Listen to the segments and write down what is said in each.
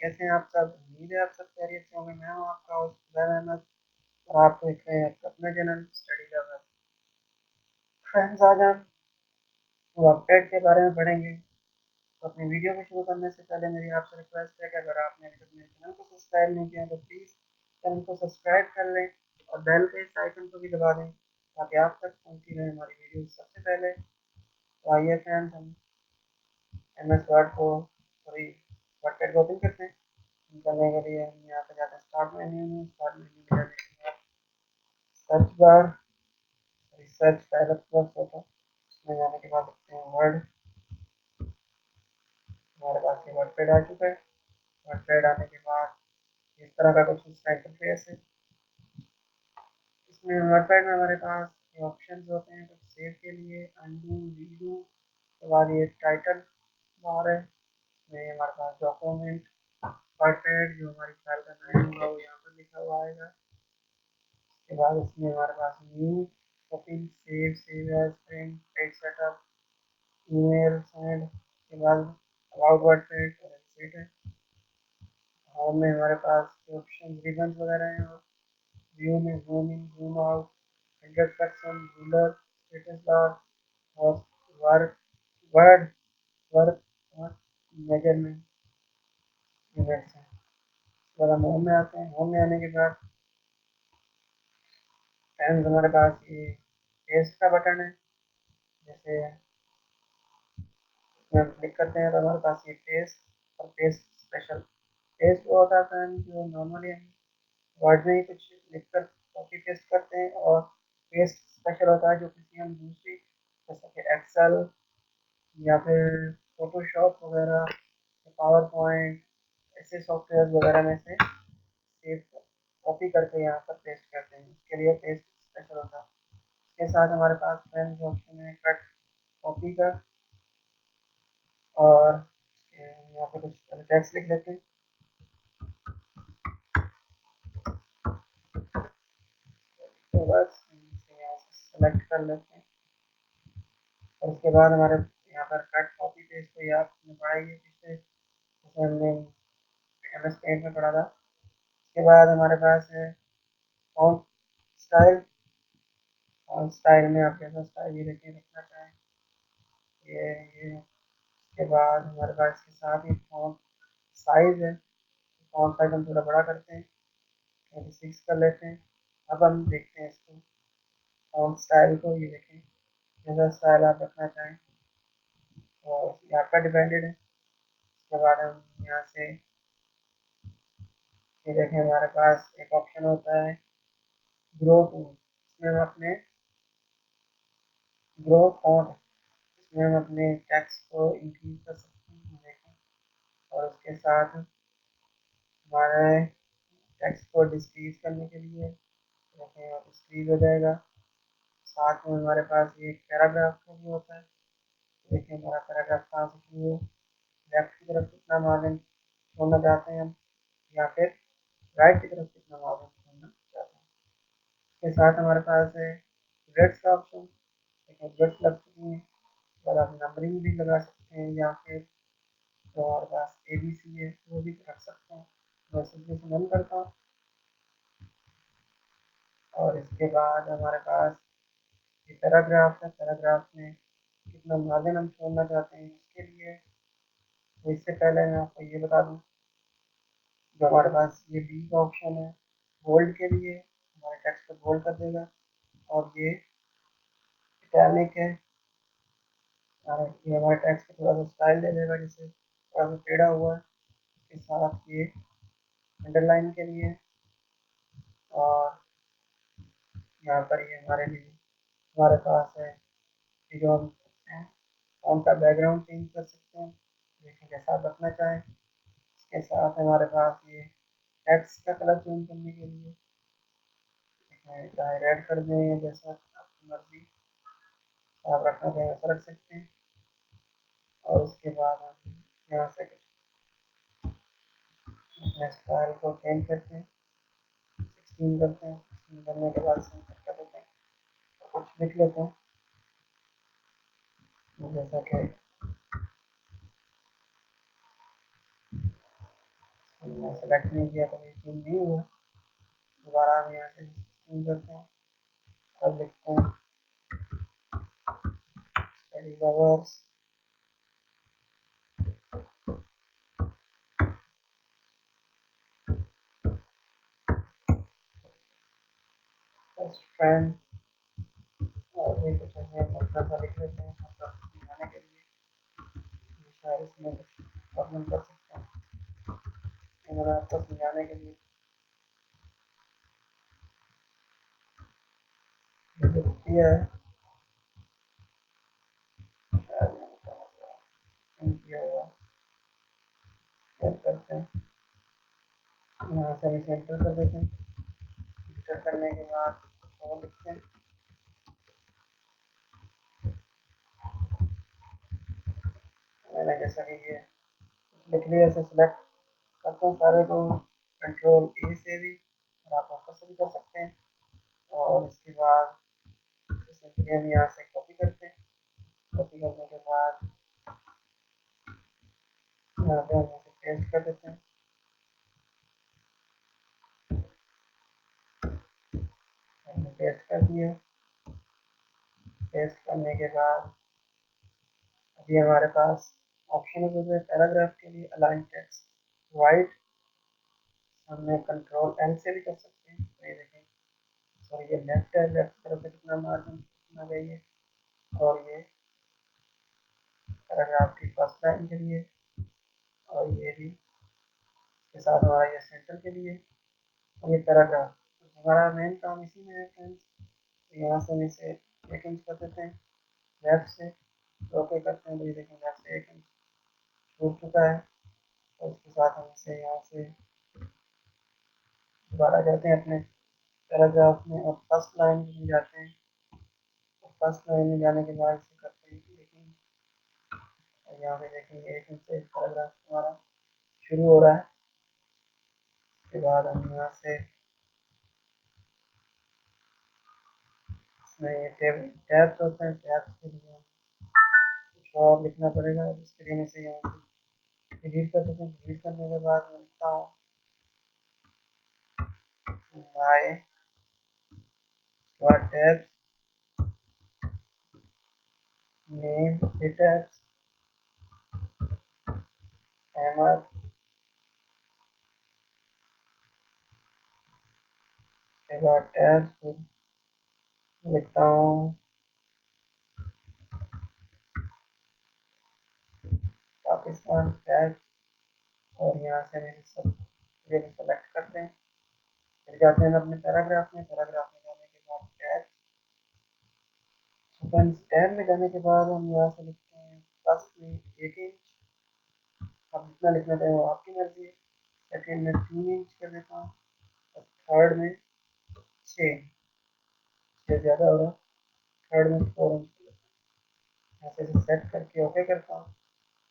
कैसे हैं आप सब? उम्मीद है आप सब खैरियत से होंगे। मैं हूं आपका होस्ट खुदा अहमद और आप देख रहे हैं अपना चैनल स्टडी का घर। फ्रेंड्स, आज हम वर्कपेड के बारे में पढ़ेंगे। तो अपनी वीडियो को शुरू करने से पहले मेरी आपसे रिक्वेस्ट है कि अगर आपने अभी तक मेरे चैनल को सब्सक्राइब नहीं किया तो प्लीज़ चैनल को सब्सक्राइब कर लें और बेल के इस आइकन को भी दबा दें ताकि आप तक पहुंचती रहे हमारी वीडियो सबसे पहले। तो आइए फ्रेंड्स, हम एम एस वर्ड को सॉरी वर्कपेड को ओपन करते हैं। करने के लिए हम यहाँ पे जाते हैं स्टार्ट मेन्यू में। स्टार्ट मेन्यू में जाने के बाद सर्च बार, रिसर्च पहला प्लस होता है, उसमें जाने के बाद देखते हैं वर्ड। हमारे पास ये वर्ड पेड आ चुका है। वर्ड पेड आने के बाद इस तरह का कुछ इसका इंटरफेस है। इसमें वर्ड पेड में हमारे पास ये ऑप्शंस होते हैं, कुछ सेव के लिए, अनडू, रीडू के बाद ये टाइटल बार है। इसमें हमारे पास डॉक्यूमेंट वर्ड पेड जो हमारी फाइल का नाम होगा वो यहाँ पर लिखा हुआ आएगा। उसके बाद इसमें हमारे पास new, copy, save as, print, page setup, email send के बाद अबाउट वर्डपेड और एग्जिट है। होम में हमारे पास ऑप्शन रिबन्स वगैरह हैं। और व्यू में zoom in, zoom out, 100%, ruler, status bar और वर्क, वर्ड, वर्क और मेजरमेंट यूनिट्स हैं। उसके बाद हम होम में आते हैं। होम में आने के बाद फ्रेंड्स हमारे पास ये पेस्ट का बटन है। जैसे इसमें हम क्लिक करते हैं तो हमारे पास ये पेस्ट और पेस्ट स्पेशल। पेस्ट वो होता है फ्रेंड जो नॉर्मली हम वर्ड में ही कुछ लिखकर कॉपी पेस्ट करते हैं, और पेस्ट स्पेशल होता है जो किसी हम दूसरी जैसे कि एक्सेल या फिर फोटोशॉप वगैरह, पावर पॉइंट, ऐसे सॉफ्टवेयर वगैरह में से सेव कॉपी करके यहाँ पर पेस्ट करते हैं। इसके लिए पेस्ट स्पेशल होता है। इसके साथ हमारे पास फ्रेंड्स ऑप्शन है कट कॉपी का, और यहाँ पे कुछ टेक्स्ट लिख लेते हैं। तो बस यहाँ से सेलेक्ट कर लेते हैं और उसके बाद हमारे यहाँ पर कट कॉपी पेस्ट तो ये आपने पढ़ा ही है पिछले, जैसे हमने एम एस पेंट में पढ़ा था। उसके बाद हमारे पास है फॉन्ट स्टाइल। फॉन्ट स्टाइल में आप जैसा स्टाइल ये देखिए रखना चाहें ये। उसके बाद हमारे पास इसके साथ ही फॉन्ट साइज है। फॉन्ट साइज हम थोड़ा बड़ा करते हैं, 26 कर लेते हैं। अब हम देखते हैं इसको फॉन्ट स्टाइल को। ये देखें जैसा स्टाइल आप रखना चाहें और ये आपका डिपेंडेड है। उसके बाद हम यहाँ से ये देखें हमारे पास एक ऑप्शन होता है ग्रो टूल। इसमें हम अपने ग्रो फॉन्ट, इसमें हम अपने टेक्स्ट को इंक्रीज कर सकते हैं देखें। और उसके साथ हमारे टेक्स्ट को डिस्क्रीज करने के लिए देखें और डिस्क्रीज हो जाएगा। साथ में हमारे पास ये पैराग्राफ का भी होता है। देखिए हमारा पैराग्राफ कहाँ से शुरू है, लेफ्ट की तरफ कितना मार्जिन छोड़ना चाहते हैं हम, या फिर राइट की तरफ कितना मार्जिन छोड़ना चाहते हैं। इसके साथ हमारे पास है ब्रेड्स का ऑप्शन। देखिए ब्रेड्स लग चुकी हैं। और आप नंबरिंग भी लगा सकते हैं, या फिर जो हमारे पास ए बी सी है वो भी रख सकते हैं। मैं सिंपली से रन करता हूँ और इसके बाद हमारे पास ये पैराग्राफ है। पैराग्राफ में कितना मार्जिन हम छोड़ना चाहते हैं इसके लिए। तो इससे पहले मैं आपको ये बता दूँ, जो हमारे पास ये बी का ऑप्शन है बोल्ड के लिए, हमारे टेक्स्ट को बोल्ड कर देगा। और ये इटैलिक है, ये हमारे टेक्स्ट को थोड़ा सा स्टाइल दे देगा, जैसे थोड़ा सा टेढ़ा हुआ है। इसके साथ ये अंडरलाइन के लिए, और यहाँ पर ये हमारे लिए हमारे पास है कि जो हम फॉन्ट का बैकग्राउंड चेंज कर सकते हैं, देखिए जैसा आप रखना चाहें। इसके साथ हमारे पास ये टेक्स्ट का कलर चेंज करने के लिए चाहे रेड कर दें या जैसा आपकी मर्जी आप रखना चाहें वैसा रख सकते हैं। और उसके बाद हम यहाँ से अपने स्टाइल को चेंज करते हैं, 16 करते हैं। 16 करने के बाद सेंटर कर देते हैं, कुछ लिख लेते हैं जैसा कि सेलेक्ट नहीं किया तो ये जूम नहीं हुआ। दोबारा हम यहाँ से जूम करते हैं, अब लिखते हैं स्टडी लवर्स, बेस्ट फ्रेंड, और भी कुछ हमें मतलब सा लिख लेते हैं मतलब समझाने के लिए, शायद इसमें कुछ प्रॉब्लम कर सकते हैं, मैंने आपको समझाने के लिए जो किया है, शायद नहीं किया हुआ, करते हैं यहाँ से हम इसे एंटर कर देते हैं। एंटर करने के बाद और लिखते हैं, मैंने जैसा कि ये लिख लिया, इसे सिलेक्ट करते हैं सारे को, कंट्रोल ए से भी, और आप वापस से भी कर सकते हैं, और इसके बाद सिंपली हम यहाँ से कॉपी करते हैं। कॉपी करने के बाद यहाँ पे हम इसे पेस्ट कर देते हैं। हमने पेस्ट कर दिया। पेस्ट करने के बाद अभी हमारे पास ऑप्शन है पैराग्राफ के लिए अलाइन टेक्स्ट राइट, हमने कंट्रोल एल से भी कर सकते हैं, तो ये देखें, सॉरी ये लेफ्ट है, लेफ्ट तरफ से कितना मार्जिन कितना चाहिए, और ये पैराग्राफ की फर्स्ट लाइन के लिए, और ये भी इसके साथ हमारा ये सेंटर के लिए, और ये पैराग्राफ, तो हमारा मेन काम इसी में है फ्रेंड्स। तो यहाँ से हम इसे 1 इंच कर देते हैं, लेफ्ट से ओके करते हैं, तो ये देखें लेफ्ट से 1 इंच छूट चुका है। और इसके साथ हम इसे यहाँ से दोबारा जाते हैं अपने पैराग्राफ में, और फर्स्ट लाइन में जाते हैं, और फर्स्ट लाइन में जाने के बाद इसे करते हैं 1 इंच, और यहाँ पे देखेंगे 1 इंच से पैराग्राफ हमारा शुरू हो रहा है। उसके बाद हम यहाँ से इसमें ये टैब्स होते हैं, टैब्स के लिए कुछ और लिखना पड़ेगा, जिसके लिए मैं इसे यहाँ से डिलीट कर देते हैं। डिलीट करने के बाद मैं लिखता हूँ माई टैब्स नेम टैब्स हैमर के बाद टैब्स लिखता हूँ पाकिस्तान टैब्स, और यहाँ से मेरे सब ये सेलेक्ट करते हैं। फिर जाते हैं अपने पैराग्राफ में, पैराग्राफ में जाने के बाद टैब में जाने के बाद हम यहाँ से लिखते हैं फर्स्ट में 1 इंच, आप जितना लिखना चाहें वो आपकी मर्जी है। सेकेंड में 3 इंच कर देता हूँ, और थर्ड में 6, 6 ज़्यादा होगा, थर्ड में 4 इंच कर देता हूँ। यहाँ से इसे सेट करके ओके करता हूँ।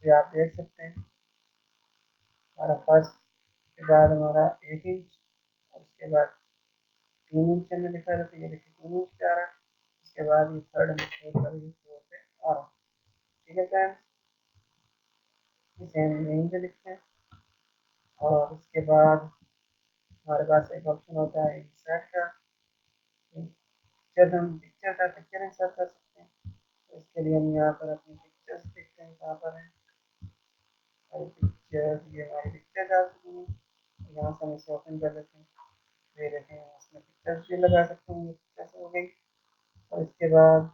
ये आप देख सकते हैं हमारा फर्स्ट के बाद हमारा 1 इंच, और उसके बाद 3 इंच में लिखा रहता है, ये देखिए 3 इंच पे आ रहा है। उसके बाद ये थर्ड में 4 का भी 4 पे आ रहा है। ठीक है फ्रेंड्स, इसे हम यहीं पे लिखते हैं, और उसके बाद हमारे पास एक ऑप्शन होता है इंसर्ट का, पिक्चर, हम पिक्चर का पिक्चर इंसर्ट कर सकते हैं। तो इसके लिए हम यहाँ पर अपनी पिक्चर्स देखते हैं कहाँ पर है, हमारी पिक्चर्स, ये हमारी पिक्चर आ चुकी है, यहाँ से हम इसे ओपन कर लेते हैं। ये देखें इसमें पिक्चर्स भी लगा सकते हैं, ये पिक्चर्स हो गई। और इसके बाद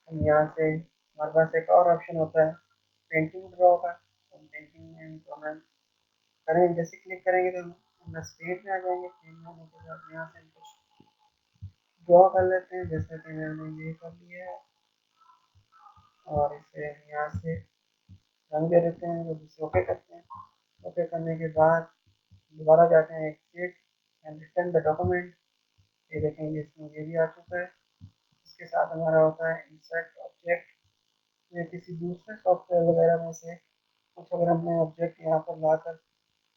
हम यहाँ से हमारे पास एक और ऑप्शन होता है पेंटिंग ड्रॉ का, तो पेंटिंग में तो हम करेंगे, जैसे क्लिक करेंगे तो हम स्पेस में आ जाएंगे। पेन में आने के बाद यहाँ से हम कुछ ड्रॉ कर लेते हैं, जैसे कि मैंने ये कर लिया है, और इसे हम यहाँ से रंग दे देते हैं, तो इसे ओके करते हैं। ओके करने के बाद दोबारा जाते हैं exit and return the document, ये देखेंगे इसमें ये भी आ चुका है। इसके साथ हमारा होता है इंसर्ट ऑब्जेक्ट, या किसी दूसरे सॉफ्टवेयर वगैरह में से कुछ अगर हमने ऑब्जेक्ट यहाँ पर लाकर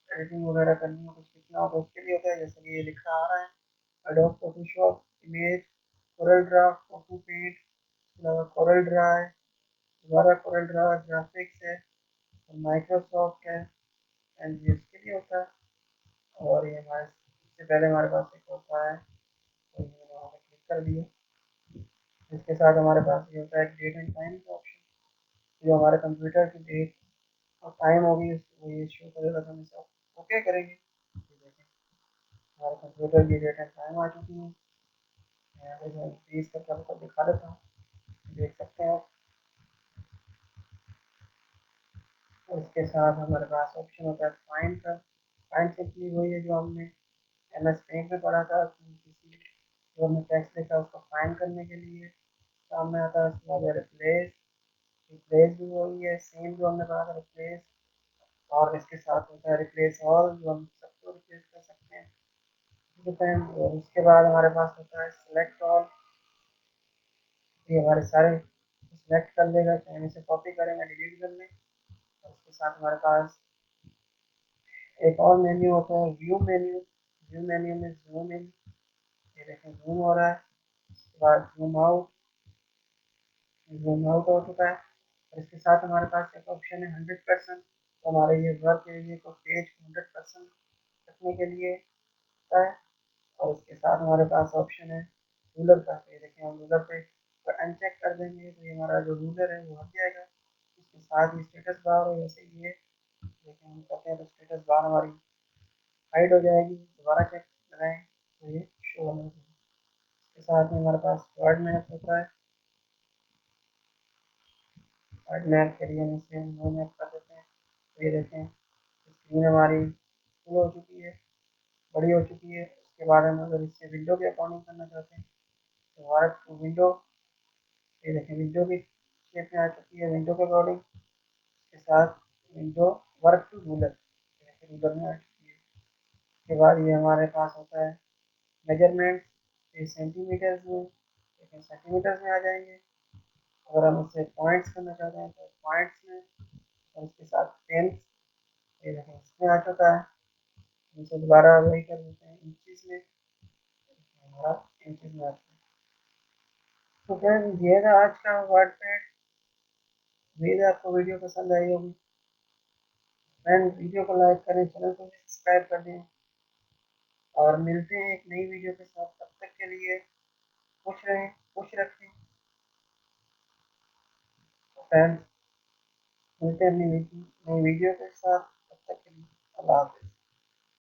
एडिटिंग वगैरह करनी हो, कुछ लिखना हो, तो उसके लिए होता है, जैसे कि ये लिखा आ रहा है Adobe Photoshop image Corel draw photo paint, Corel draw है, दोबारा कोरल ड्रा ग्राफिक्स है, माइक्रोसॉफ्ट है, एंड ये उसके लिए होता है। और ये हमारे इससे पहले हमारे पास एक होता है, तो ये मैंने वहाँ पर क्लिक कर दिया। इसके साथ हमारे पास ये होता है डेट एंड टाइम का ऑप्शन, जो हमारे कंप्यूटर की डेट और टाइम होगी वो ये शो करेगा, तो हम इसे ओके करेंगे। देखें हमारे कंप्यूटर की डेट एंड टाइम आ चुकी है। यहाँ पे मैं 20 तक आपको दिखा देता हूँ, देख सकते हैं आप। और इसके साथ हमारे पास ऑप्शन होता है फाइन का। फाइन सिंपली वही है जो हमने MS पेंट में पढ़ा था, किसी जो हमने टेक्स्ट लिखा उसको फाइन करने के लिए सामने आता है। उसके बाद रिप्लेस, रिप्लेस भी वही है सेम जो हमने पढ़ा था, रिप्लेस। और इसके साथ होता है रिप्लेस ऑल, जो हम सबको रिप्लेस कर सकते हैं। ठीक है, और उसके बाद हमारे पास होता है सिलेक्ट ऑल, ये हमारे सारे सिलेक्ट कर लेगा, चाहे इसे कॉपी करें या डिलीट कर लें। और उसके साथ हमारे पास एक और मेन्यू होता है व्यू मेन्यू। व्यू मेन्यू में जूम इन, ये देखें जूम हो रहा है। उसके बाद जूम आउट हो चुका है। और इसके साथ हमारे पास एक ऑप्शन है 100%, तो हमारे ये वर्क एरिया को पेज 100% रखने के लिए होता है। और उसके साथ हमारे पास ऑप्शन है रूलर का, ये देखिए हम रूलर पे अनचेक कर देंगे तो ये हमारा जो रूलर है वो हट जाएगा। इसके साथ ही स्टेटस बार हो, जैसे ये देखिए हम करते हैं तो स्टेटस बार हमारी हाइड हो जाएगी, दोबारा चेक लगाएं तो ये शो होने लगेगी। इसके साथ में हमारे पास वर्ड मैप होता है। वर्ड मैप के लिए हम इसे नो मैप कर देते हैं, तो ये देखें स्क्रीन हमारी फुल हो चुकी है, बड़ी हो चुकी है। उसके बाद हम अगर इससे विंडो के अकॉर्डिंग करना चाहते हैं तो हमारा विंडो, ये देखें विंडो की शेप में आ चुकी है, विंडो के अकॉर्डिंग। इसके साथ window work to ruler, ruler में आ चुकी है। उसके बाद ये हमारे पास होता है मेजरमेंट, ये सेंटीमीटर्स में, लेकिन सेंटीमीटर्स में आ जाएंगे। अगर हम उससे पॉइंट्स करना चाहते हैं तो पॉइंट्स में, और इसके साथ टेंथ, ये देखें इसमें आ चुका है। इसे दोबारा वही कर देते हैं इंचज़ में, हमारा इंचज़ में आ चुका है। तो फ्रेंड ये था आज का वर्ड पैड। उम्मीद है आपको वीडियो पसंद आई होगी। फ्रेंड वीडियो को लाइक करें, चैनल को भी सब्सक्राइब कर दें, और मिलते हैं एक नई वीडियो के साथ। तब तक के लिए खुश रहें, खुश रखें। फ्रेंड्स मिलते हैं अपनी नई वीडियो के साथ, तब तक के लिए अल्लाह हाफ़िज़।